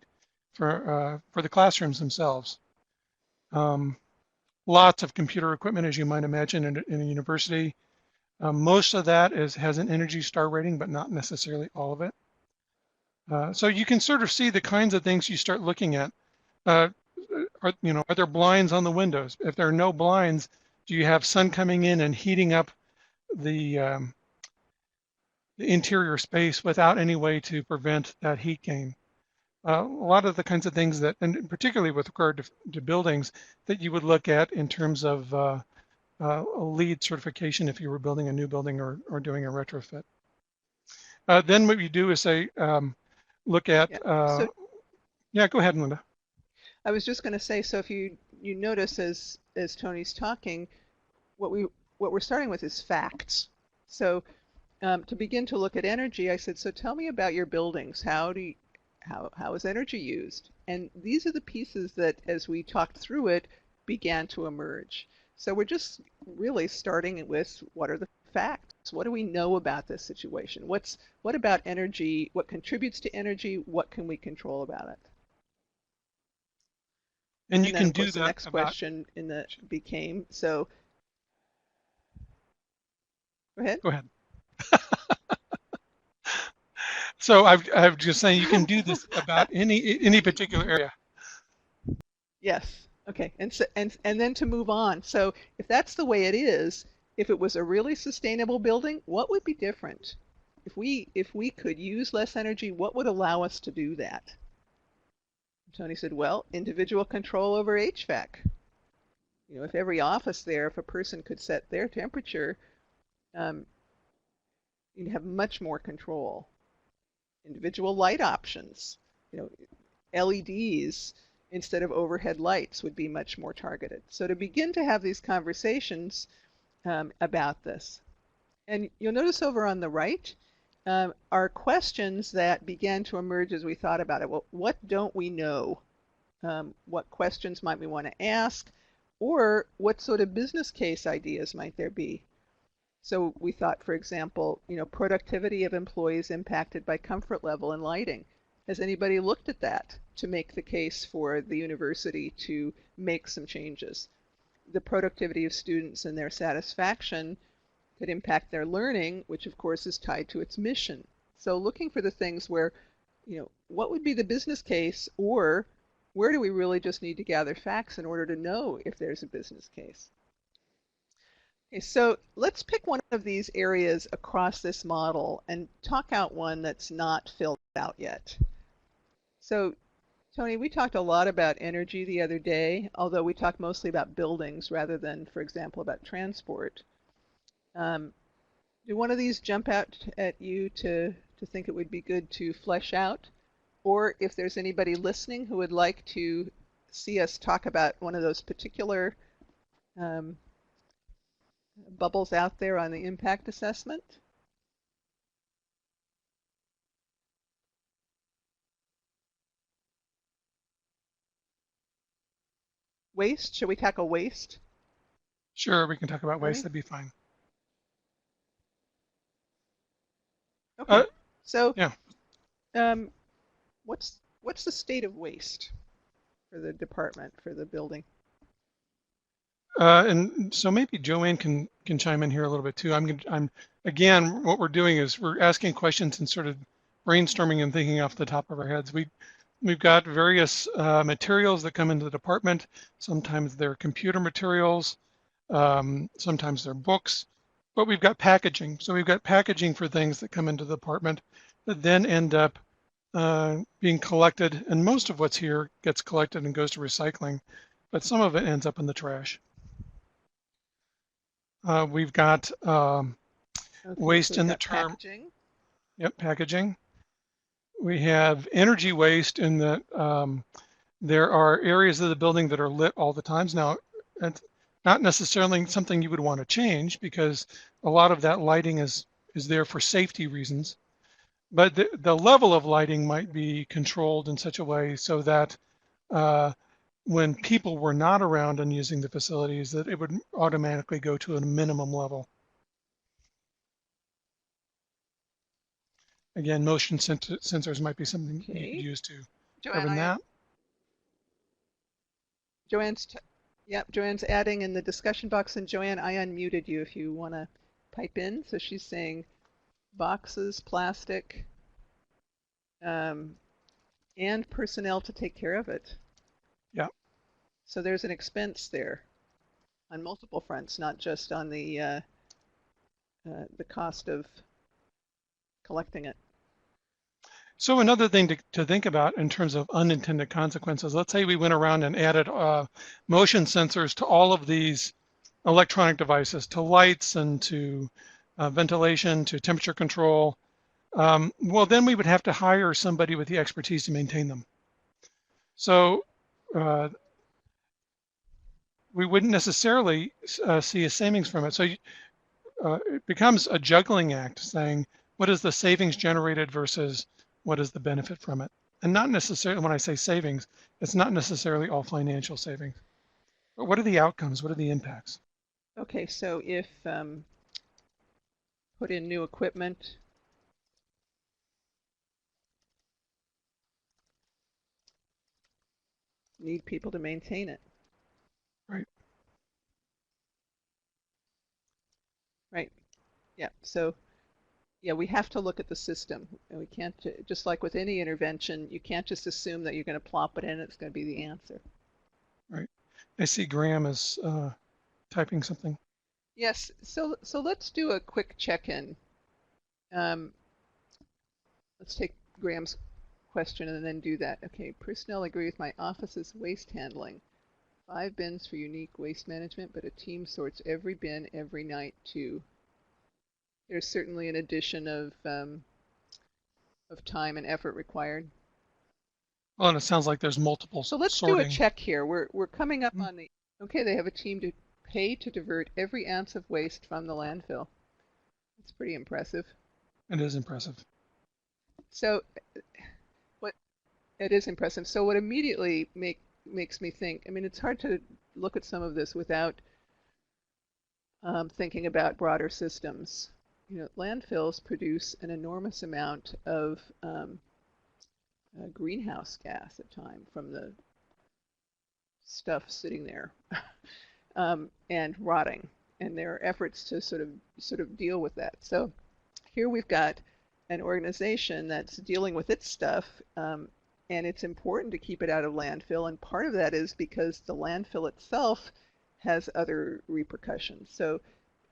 for the classrooms themselves. Lots of computer equipment, as you might imagine, in a university. Most of that has an ENERGY STAR rating, but not necessarily all of it. So you can sort of see the kinds of things you start looking at. Are there blinds on the windows? If there are no blinds, do you have sun coming in and heating up the interior space without any way to prevent that heat gain? A lot of the kinds of things that, and particularly with regard to buildings, that you would look at in terms of a LEED certification if you were building a new building or doing a retrofit. Then what you do is say, look at, So yeah, go ahead, Linda. I was just going to say, so if you notice as Tony's talking, what we're starting with is facts. So to begin to look at energy, I said, so tell me about your buildings. How is energy used? And these are the pieces that, as we talked through it, began to emerge. So we're just really starting with what are the facts? What do we know about this situation? What about energy? What contributes to energy? What can we control about it? And you And then, can of do course, the that next about, question became, so go ahead. go ahead. So I've just saying you can do this about any particular area. Yes. Okay. And so, and then to move on. So if that's the way it is, if it was a really sustainable building, what would be different? If we could use less energy, what would allow us to do that? Tony said, well, individual control over HVAC. If every office there, if a person could set their temperature, um, you'd have much more control. Individual light options, you know, LEDs instead of overhead lights would be much more targeted. So to begin to have these conversations about this. And you'll notice over on the right are questions that began to emerge as we thought about it. Well, what don't we know? What questions might we want to ask? Or what sort of business case ideas might there be? So we thought, for example, productivity of employees impacted by comfort level and lighting. Has anybody looked at that to make the case for the university to make some changes? The productivity of students and their satisfaction could impact their learning, which of course is tied to its mission. So looking for the things where, what would be the business case, or where do we really just need to gather facts in order to know if there's a business case? Okay, so let's pick one of these areas across this model and talk out one that's not filled out yet. So, Tony, we talked a lot about energy the other day, although we talked mostly about buildings rather than, for example, about transport. Do one of these jump out at you to think it would be good to flesh out? Or if there's anybody listening who would like to see us talk about one of those particular um, bubbles out there on the impact assessment? Waste? Should we tackle waste, Sure, we can talk about waste. Tony? That'd be fine. Okay. So, Yeah. um, what's the state of waste for the department, for the building? And so maybe Joanne can chime in here a little bit too. I'm again, what we're doing is we're asking questions and sort of brainstorming and thinking off the top of our heads. We've got various materials that come into the department. Sometimes they're computer materials, sometimes they're books, but we've got packaging. So we've got packaging for things that come into the department that then end up being collected, and most of what's here gets collected and goes to recycling, but some of it ends up in the trash. We've got Okay, so waste we've in the got term, packaging. yep, packaging. We have energy waste in that there are areas of the building that are lit all the times. Now, it's not necessarily something you would want to change because a lot of that lighting is there for safety reasons. But the level of lighting might be controlled in such a way so that uh, when people were not around and using the facilities, that it would automatically go to a minimum level. Again, motion sensors might be something you could Okay. use to Joanne, govern that. Joanne's, yep, Joanne's adding in the discussion box, and Joanne, I unmuted you if you want to pipe in. So she's saying boxes, plastic, um, and personnel to take care of it. Yeah. So there's an expense there on multiple fronts, not just on the cost of collecting it. So another thing to think about in terms of unintended consequences, let's say we went around and added motion sensors to all of these electronic devices, to lights and to ventilation, to temperature control. Well, then we would have to hire somebody with the expertise to maintain them. So uh, we wouldn't necessarily see a savings from it. So it becomes a juggling act saying, what is the savings generated versus what is the benefit from it? And not necessarily, when I say savings, it's not necessarily all financial savings. But what are the outcomes? What are the impacts? Okay, so if put in new equipment, need people to maintain it, Right. right? Yeah. So yeah, we have to look at the system, and we can't just like with any intervention, you can't just assume that you're going to plop it in, it's going to be the answer. Right. I see Graham is typing something. Yes. So let's do a quick check-in. Um, let's take Graham's question and then do that. Okay. Personnel agree with my office's waste handling. 5 bins for unique waste management, but a team sorts every bin every night too. There's certainly an addition of time and effort required. Well, and it sounds like there's multiple So let's do a sorting. check here. We're coming up Hmm. on the okay. They have a team to pay to divert every ounce of waste from the landfill. That's pretty impressive. It is impressive. So what it is impressive. So what immediately makes me think. I mean, it's hard to look at some of this without thinking about broader systems. You know, landfills produce an enormous amount of greenhouse gas at time from the stuff sitting there and rotting. And there are efforts to sort of deal with that. So here we've got an organization that's dealing with its stuff, and it's important to keep it out of landfill. And part of that is because the landfill itself has other repercussions. So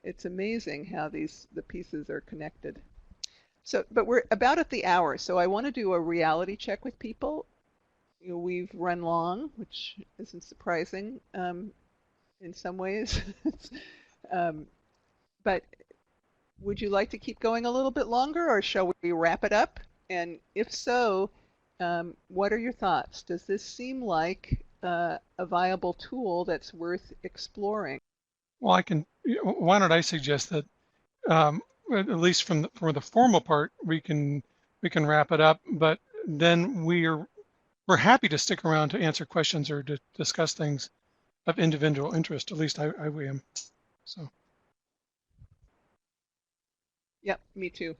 it's amazing how the pieces are connected. So, but we're about at the hour, so I want to do a reality check with people. You know, we've run long, which isn't surprising in some ways. um, but would you like to keep going a little bit longer, or shall we wrap it up? And if so, what are your thoughts? Does this seem like a viable tool that's worth exploring? Well, why don't I suggest that at least for the formal part, we can wrap it up, but then we're happy to stick around to answer questions or to discuss things of individual interest. At least I am. So, Yep, me too.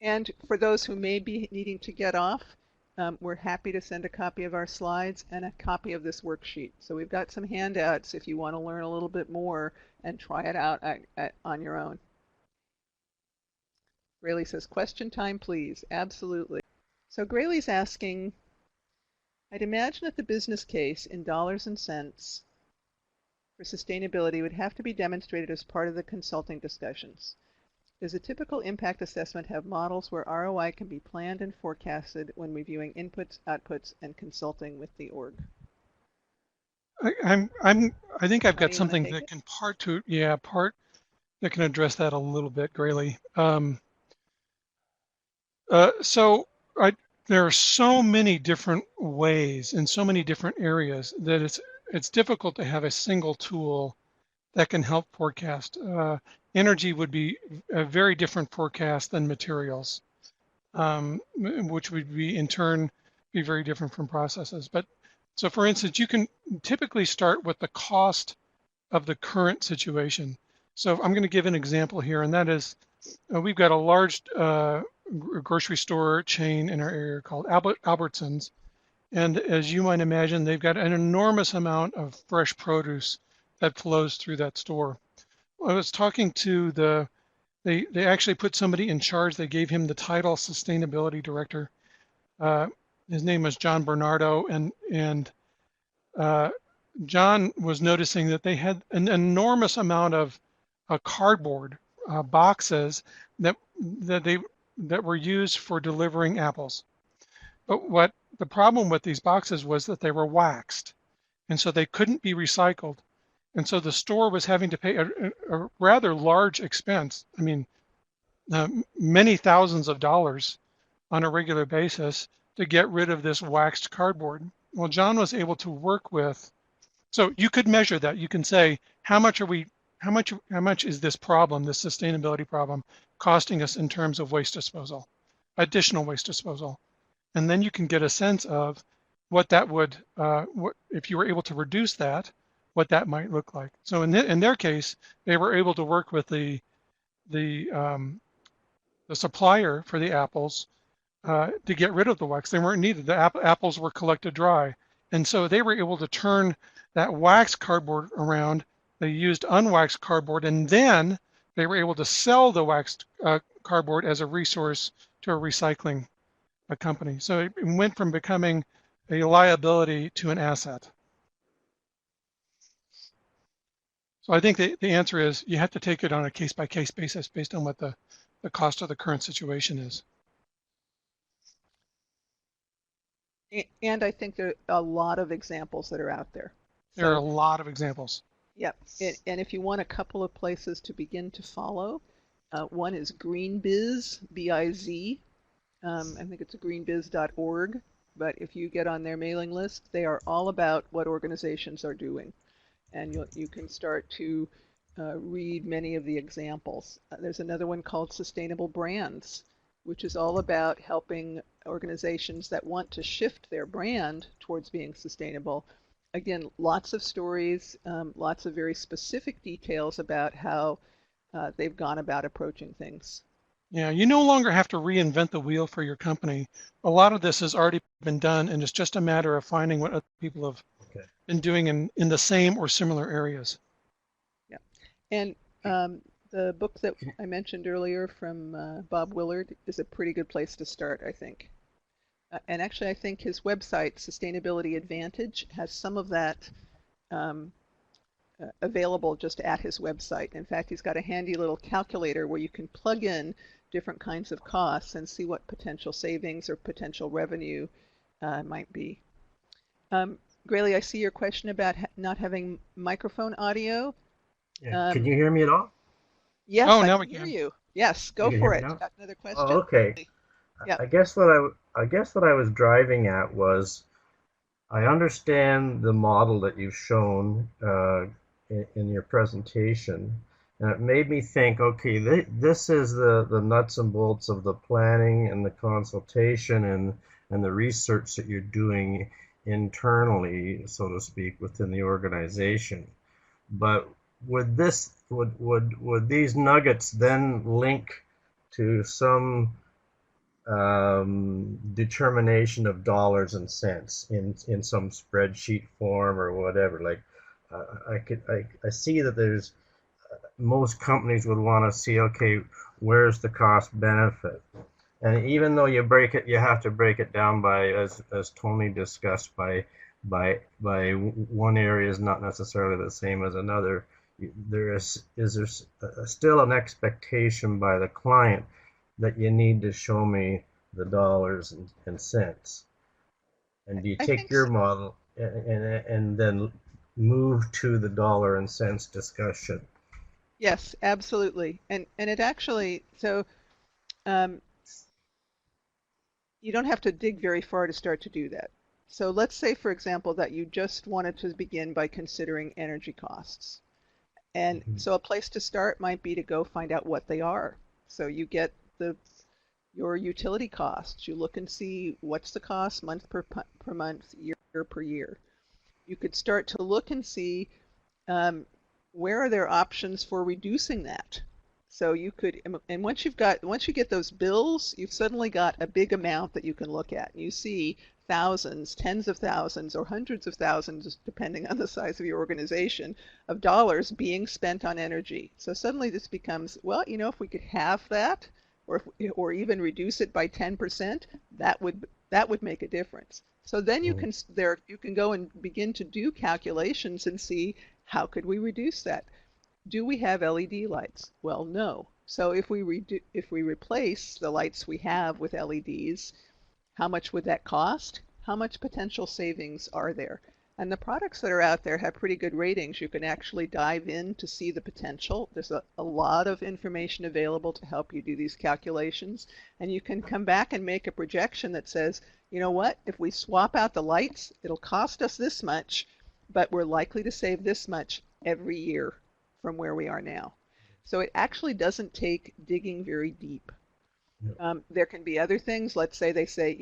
And for those who may be needing to get off, we're happy to send a copy of our slides and a copy of this worksheet. So we've got some handouts if you want to learn a little bit more and try it out on your own. Graylee says, question time, please. Absolutely. So Graylee's asking, I'd imagine that the business case in dollars and cents for sustainability would have to be demonstrated as part of the consulting discussions. Does a typical impact assessment have models where ROI can be planned and forecasted when reviewing inputs, outputs, and consulting with the org? I think I've got Connie, you want to something take that it? can part that can address that a little bit, Graylee. So there are so many different ways in so many different areas that it's difficult to have a single tool that can help forecast. Energy would be a very different forecast than materials, which would be in turn be very different from processes. But so for instance, you can typically start with the cost of the current situation. So I'm going to give an example here, and that is we've got a large grocery store chain in our area called Albertsons. And as you might imagine, they've got an enormous amount of fresh produce that flows through that store. I was talking to they actually put somebody in charge. They gave him the title sustainability director. Uh, his name was John Bernardo, and uh, John was noticing that they had an enormous amount of cardboard boxes that that were used for delivering apples. But what the problem with these boxes was that they were waxed, and so they couldn't be recycled. And so the store was having to pay a rather large expense. I mean, many thousands of dollars on a regular basis to get rid of this waxed cardboard. Well, John was able to work with, so you could measure that. You can say, how much is this problem, this sustainability problem, costing us in terms of waste disposal, additional waste disposal? And then you can get a sense of what that would, if you were able to reduce that, what that might look like. So in their case, they were able to work with the supplier for the apples to get rid of the wax. They weren't needed. The apples were collected dry, and so they were able to turn that waxed cardboard around. They used unwaxed cardboard, and then they were able to sell the waxed cardboard as a resource to a recycling company. So it went from becoming a liability to an asset. So I think the answer is you have to take it on a case-by-case basis based on what the cost of the current situation is. And I think there are a lot of examples that are out there. There are a So, lot of examples. yep. And if you want a couple of places to begin to follow, one is GreenBiz, B-I-Z. I think it's greenbiz.org. But if you get on their mailing list, they are all about what organizations are doing. And you can start to read many of the examples. There's another one called Sustainable Brands, which is all about helping organizations that want to shift their brand towards being sustainable. Again, lots of stories, lots of very specific details about how they've gone about approaching things. Yeah, you no longer have to reinvent the wheel for your company. A lot of this has already been done, and it's just a matter of finding what other people have Okay. been doing in the same or similar areas. Yeah. And the book that I mentioned earlier from Bob Willard is a pretty good place to start, I think. And actually, I think his website, Sustainability Advantage, has some of that um, available just at his website. In fact, he's got a handy little calculator where you can plug in different kinds of costs and see what potential savings or potential revenue might be. Graylee, I see your question about not having microphone audio. Yeah. Can Um, you hear me at all? yes, Oh, I now can we hear can. you. Yes, You go can hear for me it. now? Got another Oh, question? okay. Yeah. I guess what I was driving at was I understand the model that you've shown in your presentation, and it made me think, okay, this is the nuts and bolts of the planning and the consultation and the research that you're doing internally, so to speak, within the organization. But would these nuggets then link to some determination of dollars and cents in some spreadsheet form or whatever. Like I see that there's most companies would want to see, okay, where's the cost benefit? And even though you have to break it down by, as Tony discussed, by one area is not necessarily the same as another. There still an expectation by the client that you need to show me the dollars and cents. And do you I take think your so. model and then move to the dollar and cents discussion? Yes, absolutely. And it actually, so um, you don't have to dig very far to start to do that. So let's say, for example, that you just wanted to begin by considering energy costs. And Mhm. so a place to start might be to go find out what they are. So you get your utility costs. You look and see what's the cost month per month, year per year. You could start to look and see um, where are there options for reducing that. So you could, and once you get those bills, you've suddenly got a big amount that you can look at. You see thousands, tens of thousands, or hundreds of thousands, depending on the size of your organization, of dollars being spent on energy. So suddenly this becomes, well, if we could halve that, or even reduce it by 10%, that would make a difference. So then Mhm. you can go and begin to do calculations and see how could we reduce that. Do we have LED lights? Well, no. So if we replace the lights we have with LEDs, how much would that cost? How much potential savings are there? And the products that are out there have pretty good ratings. You can actually dive in to see the potential. There's a lot of information available to help you do these calculations. And you can come back and make a projection that says, you know what, if we swap out the lights, it'll cost us this much, but we're likely to save this much every year from where we are now. So it actually doesn't take digging very deep. Yeah. There can be other things. Let's say they say,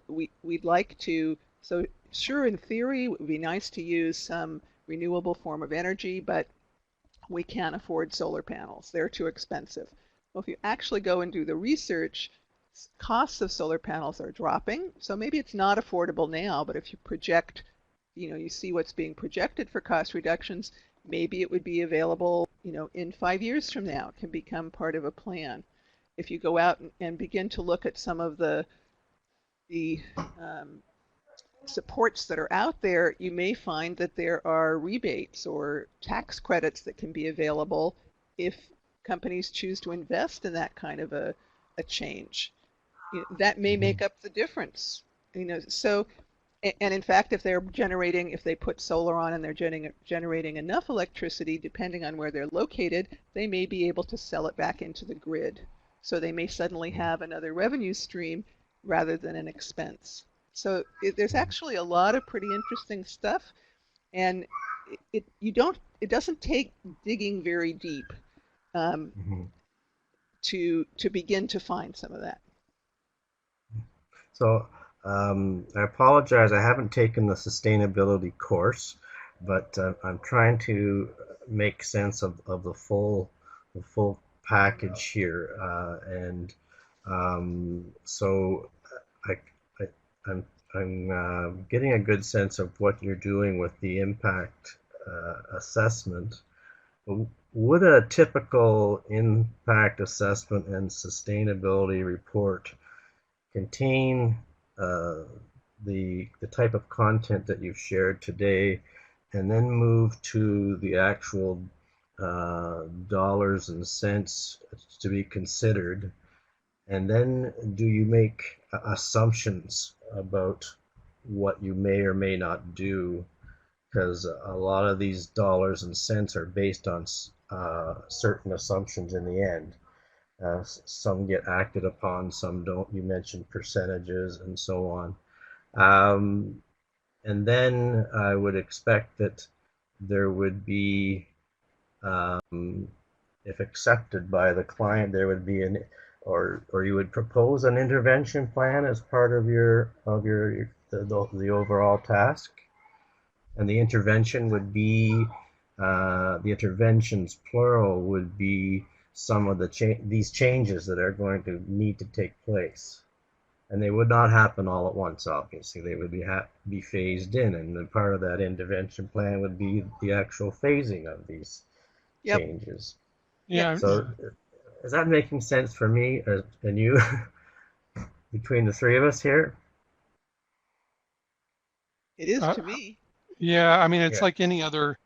we'd like to, so sure, in theory, it would be nice to use some renewable form of energy, but we can't afford solar panels. They're too expensive. Well, if you actually go and do the research, costs of solar panels are dropping. So maybe it's not affordable now, but if you project, you see what's being projected for cost reductions, maybe it would be available, in 5 years from now. It can become part of a plan. If you go out and begin to look at some of the supports that are out there, you may find that there are rebates or tax credits that can be available if companies choose to invest in that kind of a change. That may Mhm. make up the difference. So, and in fact, if they put solar on and they're generating enough electricity, depending on where they're located, they may be able to sell it back into the grid. So they may suddenly have another revenue stream rather than an expense. So there's actually a lot of pretty interesting stuff, and it doesn't take digging very deep um, Mhm. to begin to find some of that. So I apologize. I haven't taken the sustainability course, but I'm trying to make sense of the full package here, and so I, I I'm getting a good sense of what you're doing with the impact assessment. Would a typical impact assessment and sustainability report contain uh, the type of content that you've shared today, and then move to the actual dollars and cents to be considered, and then do you make assumptions about what you may or may not do? Because a lot of these dollars and cents are based on certain assumptions in the end. Some get acted upon, some don't. You mentioned percentages and so on. Um, and then I would expect that there would be, if accepted by the client, there would be or you would propose an intervention plan as part of the overall task. And the interventions plural would be some of these changes that are going to need to take place. And they would not happen all at once, obviously. They would be phased in, and then part of that intervention plan would be the actual phasing of these Yep. changes. Yep. Yeah, So is that making sense for me and you between the three of us here? It is uh, to me. yeah. I mean, it's Yeah. like any other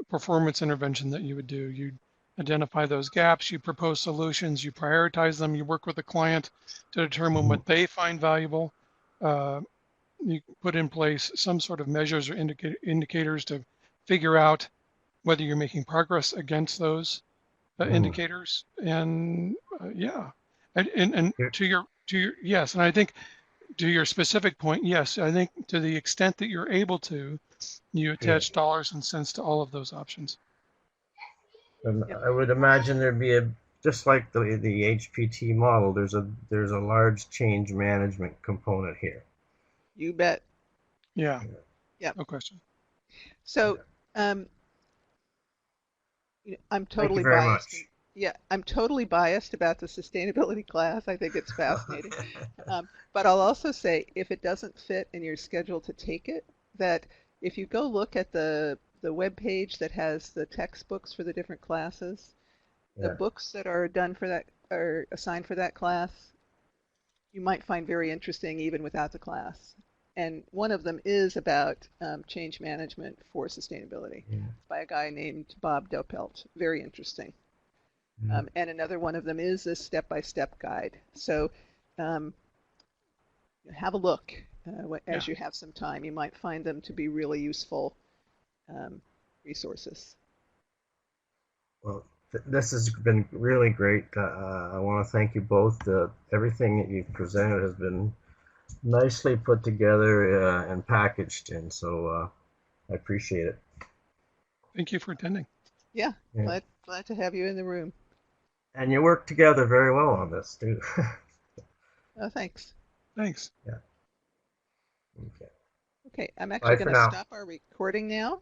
performance intervention that you would do. You identify those gaps, you propose solutions, you prioritize them, you work with the client to determine Mm-hmm. what they find valuable. Uh, you put in place some sort of measures or indicators to figure out whether you're making progress against those Mm-hmm. indicators. And yeah, and to your yes, and I think to your specific point, yes, I think to the extent that you're able to, you Yeah. attach dollars and cents to all of those options. And Yep. I would imagine there'd be a just like the HPT model. There's a large change management component here. You bet. Yeah, Yep. no question. So, Yeah. um, I'm Thank you totally very biased. And much. yeah, I'm totally biased about the sustainability class. I think it's fascinating. But I'll also say if it doesn't fit in your schedule to take it, that if you go look at the web page that has the textbooks for the different classes, the Yeah. books that are done for that are assigned for that class, you might find very interesting even without the class. And one of them is about change management for sustainability. Yeah. It's by a guy named Bob Dopelt. Very interesting. Yeah. And another one of them is a step-by-step guide. So um, have a look Yeah, as you have some time. You might find them to be really useful um, resources. Well, this has been really great. I want to thank you both. Everything that you've presented has been nicely put together and packaged, and so I appreciate it. thank you for attending. Yeah, Yeah. glad to have you in the room. And you work together very well on this too. Oh, thanks. Thanks. Yeah. Okay. Okay, I'm actually Bye going for to now. stop our recording now.